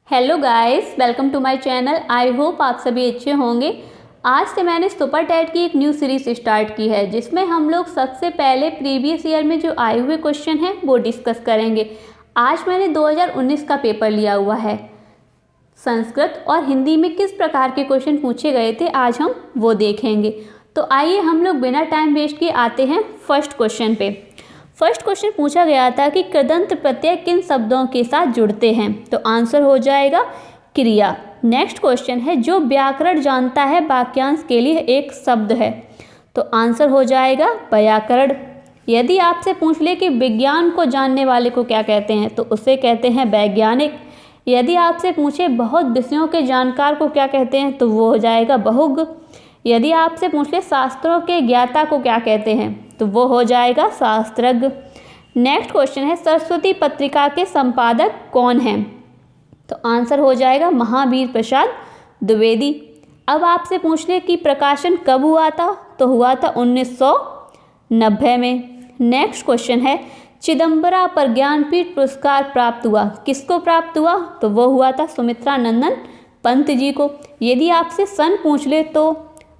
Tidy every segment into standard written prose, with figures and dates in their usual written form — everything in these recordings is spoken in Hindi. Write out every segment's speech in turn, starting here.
Hello guys, welcome to my channel. I hope आप सभी अच्छे होंगे। आज से मैंने सुपर टेट की एक न्यू सीरीज स्टार्ट की है जिसमें हम लोग सबसे पहले प्रीवियस ईयर में जो आए हुए क्वेश्चन हैं वो डिस्कस करेंगे। आज मैंने 2019 का पेपर लिया हुआ है। संस्कृत और हिंदी में किस प्रकार के क्वेश्चन पूछे गए थे आज हम वो देखेंगे। तो आइए हम लोग बिना टाइम वेस्ट किए आते हैं फर्स्ट क्वेश्चन पे। फर्स्ट क्वेश्चन पूछा गया था कि कृदंत प्रत्यय किन शब्दों के साथ जुड़ते हैं, तो आंसर हो जाएगा क्रिया। नेक्स्ट क्वेश्चन है जो व्याकरण जानता है वाक्यांश के लिए एक शब्द है, तो आंसर हो जाएगा व्याकरण। यदि आपसे पूछ ले कि विज्ञान को जानने वाले को क्या कहते हैं, तो उसे कहते हैं वैज्ञानिक। यदि आपसे पूछे बहुत विषयों के जानकार को क्या कहते हैं, तो वो हो जाएगा बहुज्ञ। यदि आपसे पूछ ले शास्त्रों के ज्ञाता को क्या कहते हैं, तो वो हो जाएगा शास्त्रज्ञ। नेक्स्ट क्वेश्चन है सरस्वती पत्रिका के संपादक कौन हैं, तो आंसर हो जाएगा महावीर प्रसाद द्विवेदी। अब आपसे पूछ ले कि प्रकाशन कब हुआ था, तो हुआ था 1990 में। नेक्स्ट क्वेश्चन है चिदम्बरा पर ज्ञानपीठ पुरस्कार प्राप्त हुआ, किसको प्राप्त हुआ, तो वो हुआ था सुमित्रा नंदन पंत जी को। यदि आपसे सन पूछ ले तो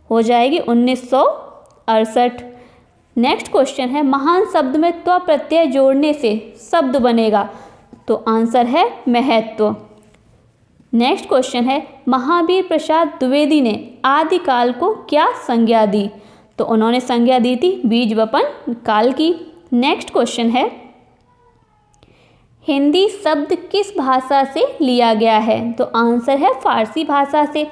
हो जाएगी 1968। नेक्स्ट क्वेश्चन है महान शब्द में त्व प्रत्यय जोड़ने से शब्द बनेगा, तो आंसर है महत्व। नेक्स्ट क्वेश्चन है महावीर प्रसाद द्विवेदी ने आदिकाल को क्या संज्ञा दी, तो उन्होंने संज्ञा दी थी बीज वपन काल की। नेक्स्ट क्वेश्चन है हिंदी शब्द किस भाषा से लिया गया है, तो आंसर है फारसी भाषा से।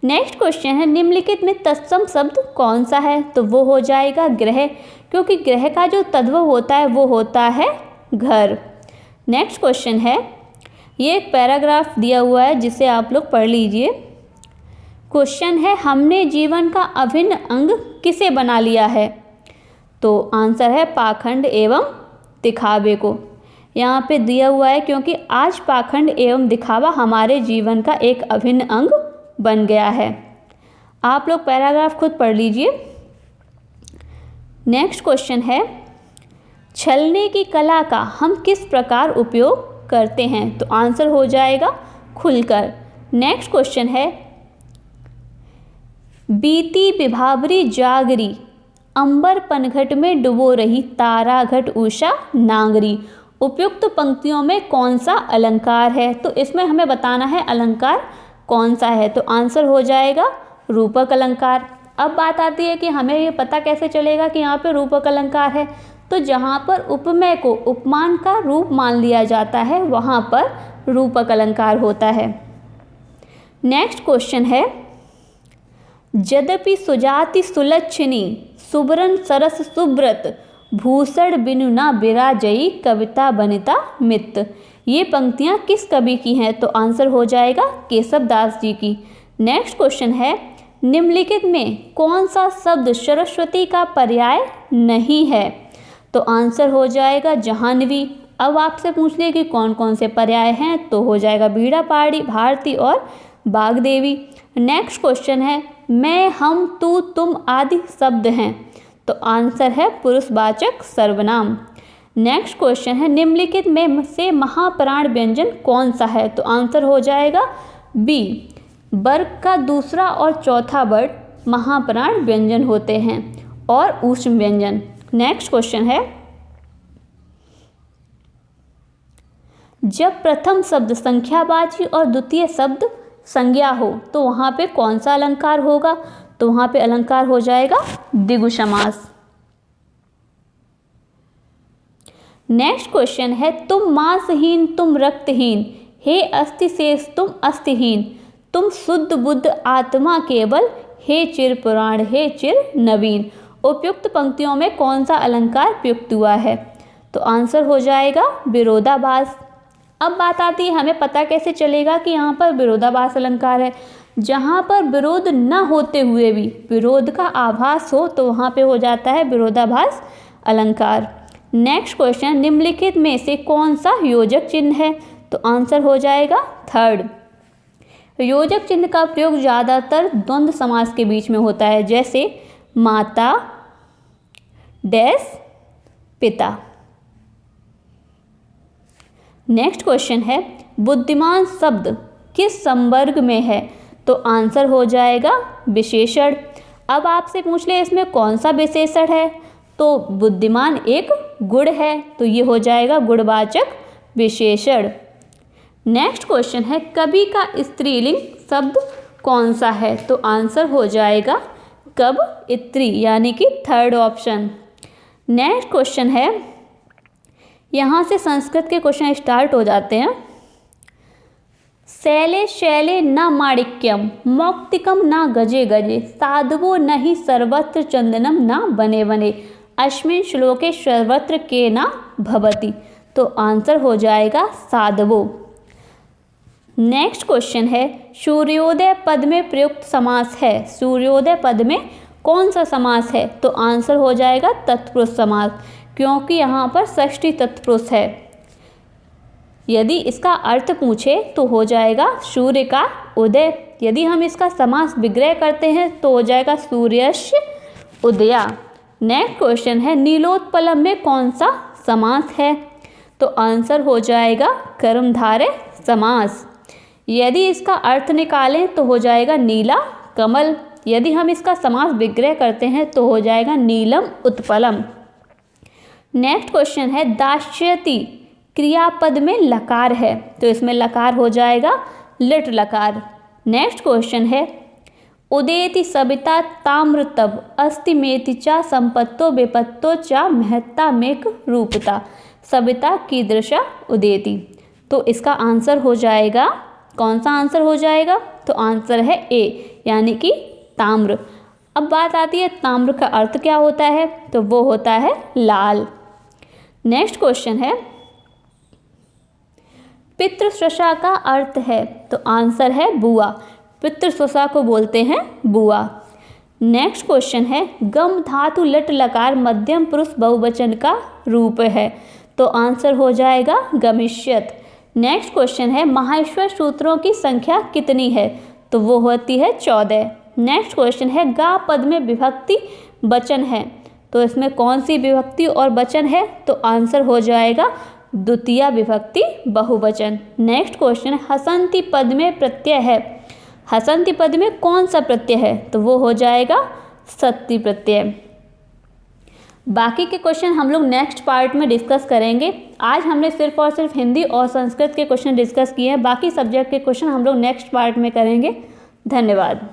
नेक्स्ट क्वेश्चन है निम्नलिखित में तत्सम शब्द कौन सा है, तो वो हो जाएगा गृह, क्योंकि गृह का जो तद्भव होता है वो होता है घर। नेक्स्ट क्वेश्चन है ये एक पैराग्राफ दिया हुआ है जिसे आप लोग पढ़ लीजिए। क्वेश्चन है हमने जीवन का अभिन्न अंग किसे बना लिया है, तो आंसर है पाखंड एवं दिखावे को। यहाँ पे दिया हुआ है क्योंकि आज पाखंड एवं दिखावा हमारे जीवन का एक अभिन्न अंग बन गया है। आप लोग पैराग्राफ खुद पढ़ लीजिए। नेक्स्ट क्वेश्चन है छलने की कला का हम किस प्रकार उपयोग करते हैं, तो आंसर हो जाएगा खुलकर। नेक्स्ट क्वेश्चन है बीती विभावरी जागरी अंबर पनघट में डुबो रही तारा घट उषा नांगरी। उपयुक्त पंक्तियों में कौन सा अलंकार है, तो इसमें हमें बताना है अलंकार कौन सा है, तो आंसर हो जाएगा रूपक अलंकार। अब बात आती है कि हमें ये पता कैसे चलेगा कि यहाँ पे रूपक अलंकार है, तो जहाँ पर उपमेय को उपमान का रूप मान लिया जाता है वहाँ पर रूपक अलंकार होता है। नेक्स्ट क्वेश्चन है यद्यपि सुजाति सुलक्षणी सुबरन सरस सुब्रत भूषण बिनु ना विराजई कविता बनिता मित। ये पंक्तियाँ किस कवि की हैं, तो आंसर हो जाएगा केशव दास जी की। नेक्स्ट क्वेश्चन है निम्नलिखित में कौन सा शब्द सरस्वती का पर्याय नहीं है, तो आंसर हो जाएगा जाह्नवी। अब आपसे पूछ ले कि कौन कौन से पर्याय हैं, तो हो जाएगा बीड़ा पहाड़ी भारती और बागदेवी। नेक्स्ट क्वेश्चन है मैं हम तू तुम आदि शब्द हैं, तो आंसर है पुरुषवाचक सर्वनाम। नेक्स्ट क्वेश्चन है निम्नलिखित में से महाप्राण व्यंजन कौन सा है, तो आंसर हो जाएगा बी। वर्ग का दूसरा और चौथा वर्ड महाप्राण व्यंजन होते हैं और ऊष्म व्यंजन। नेक्स्ट क्वेश्चन है जब प्रथम शब्द संख्यावाची और द्वितीय शब्द संज्ञा हो तो वहाँ पे कौन सा अलंकार होगा, तो वहाँ पे अलंकार हो जाएगा द्विगु समास। नेक्स्ट क्वेश्चन है तुम मांसहीन तुम रक्तहीन हे अस्थि शेष तुम अस्थिहीन तुम शुद्ध बुद्ध आत्मा केवल हे चिर पुराण हे चिर नवीन। उपयुक्त पंक्तियों में कौन सा अलंकार प्रयुक्त हुआ है, तो आंसर हो जाएगा विरोधाभास। अब बात आती है हमें पता कैसे चलेगा कि यहाँ पर विरोधाभास अलंकार है। जहाँ पर विरोध न होते हुए भी विरोध का आभास हो तो वहाँ पे हो जाता है विरोधाभास अलंकार। नेक्स्ट क्वेश्चन निम्नलिखित में से कौन सा योजक चिन्ह है, तो आंसर हो जाएगा थर्ड। योजक चिन्ह का प्रयोग ज़्यादातर द्वंद्व समास के बीच में होता है, जैसे माता डैश पिता। नेक्स्ट क्वेश्चन है बुद्धिमान शब्द किस संवर्ग में है? तो आंसर हो जाएगा विशेषण। अब आपसे पूछ ले इसमें कौन सा विशेषण है? तो बुद्धिमान एक गुण है, तो ये हो जाएगा गुणवाचक विशेषण। नेक्स्ट क्वेश्चन है कवि का स्त्रीलिंग शब्द कौन सा है? तो आंसर हो जाएगा कवयित्री, यानी कि थर्ड ऑप्शन। नेक्स्ट क्वेश्चन है, यहाँ से संस्कृत के क्वेश्चन स्टार्ट हो जाते हैं। शैले शैले न माणिक्यम मौक्तिकम न गजे गजे साधवो नहि सर्वत्र चंदनम न बने बने अस्मिन् श्लोके सर्वत्र के न भवति। तो आंसर हो जाएगा साधवो। नेक्स्ट क्वेश्चन है सूर्योदय पद में प्रयुक्त समास है। सूर्योदय पद में कौन सा समास है? तो आंसर हो जाएगा तत्पुरुष समास, क्योंकि यहाँ पर षष्ठी तत्पुरुष है। यदि इसका अर्थ पूछे तो हो जाएगा सूर्य का उदय। यदि हम इसका समास विग्रह करते हैं तो हो जाएगा सूर्यस्य उदया। नेक्स्ट क्वेश्चन है नीलोत्पलम में कौन सा समास है? तो आंसर हो जाएगा कर्मधारय समास। यदि इसका अर्थ निकालें तो हो जाएगा नीला कमल। यदि हम इसका समास विग्रह करते हैं तो हो जाएगा नीलम उत्पलम। नेक्स्ट क्वेश्चन है दास्यति क्रियापद में लकार है, तो इसमें लकार हो जाएगा लिट लकार। नेक्स्ट क्वेश्चन है उदेति सविता ताम्रतब अस्तिमेति चा संपत्तो विपत्तो चा महत्ता मेक रूपता सविता कीदृशा उदेति। तो इसका आंसर हो जाएगा, कौन सा आंसर हो जाएगा? तो आंसर है ए, यानी कि ताम्र। अब बात आती है ताम्र का अर्थ क्या होता है? तो वो होता है लाल। नेक्स्ट क्वेश्चन है पितृश्वसा का अर्थ है, तो आंसर है बुआ। पितृश्वसा को बोलते हैं बुआ। नेक्स्ट क्वेश्चन है गम धातु लट लकार मध्यम पुरुष बहुवचन का रूप है, तो आंसर हो जाएगा गमिष्यत। नेक्स्ट क्वेश्चन है माहेश्वर सूत्रों की संख्या कितनी है? तो वो होती है 14। नेक्स्ट क्वेश्चन है गा पद में विभक्ति वचन है, तो इसमें कौन सी विभक्ति और वचन है? तो आंसर हो जाएगा द्वितीय विभक्ति बहुवचन। नेक्स्ट क्वेश्चन है हसंती पद में प्रत्यय है, हसंती पद में कौन सा प्रत्यय है? तो वो हो जाएगा सत्ती प्रत्यय। बाकी के क्वेश्चन हम लोग नेक्स्ट पार्ट में डिस्कस करेंगे। आज हमने सिर्फ और सिर्फ हिंदी और संस्कृत के क्वेश्चन डिस्कस किए हैं, बाकी सब्जेक्ट के क्वेश्चन हम लोग नेक्स्ट पार्ट में करेंगे। धन्यवाद।